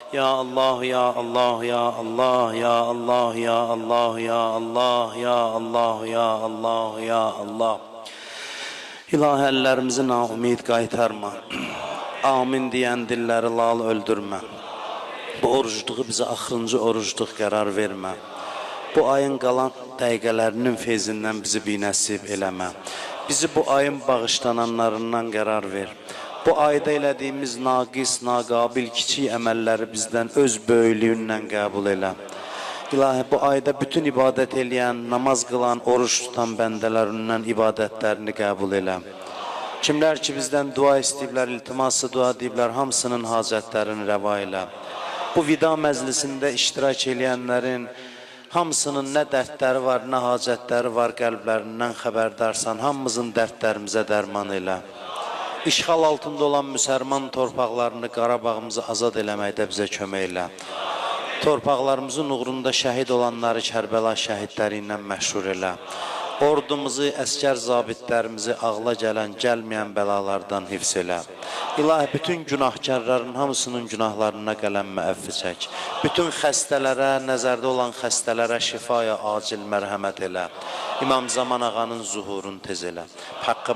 Ya Allah, ya Allah, ya Allah, ya Allah, ya Allah, ya Allah, ya Allah, ya Allah, ya Allah. İlahi əllərimizi naumid qaytarma. Amin deyən dilləri lal öldürmə. Bu orucluğu bizə axırıncı orucluq qərar vermə. Bu ayın qalan dəqiqələrinin feyzindən bizi binəsib eləmə. Bizi bu ayın bağışlananlarından qərar ver. Bu ayda elədiyimiz naqis, naqabil, kiçik əməlləri bizdən öz böyüklüyündən qəbul elə. İlahi, bu ayda bütün ibadət eləyən, namaz qılan, oruç tutan bəndələrindən ibadətlərini qəbul elə. Kimlər ki bizdən dua istəyiblər, iltiması dua deyiblər, hamısının hacətlərini rəva elə. Bu vida məclisində iştirak eləyənlərin hamısının nə dərdləri var, nə hacətləri var, qəlblərindən xəbərdarsan, hamımızın dərdlərimizə dərman elə. İşğal altında olan müsəlman torpaqlarını, Qarabağımızı azad eləməkdə bizə kömək elə. Torpaqlarımızın uğrunda şəhid olanları Kərbəla şəhidləri ilə məşhur elə. Ordumuzu, əskər zabitlərimizi ağla gələn, gəlməyən bəlalardan hifz elə. İlahi, bütün günahkarların hamısının günahlarına qələmmə əfvi çək. Bütün xəstələrə, nəzərdə olan xəstələrə şifaya acil mərhəmət elə. İmam Zaman ağanın zuhurunu tez elə. Haqqı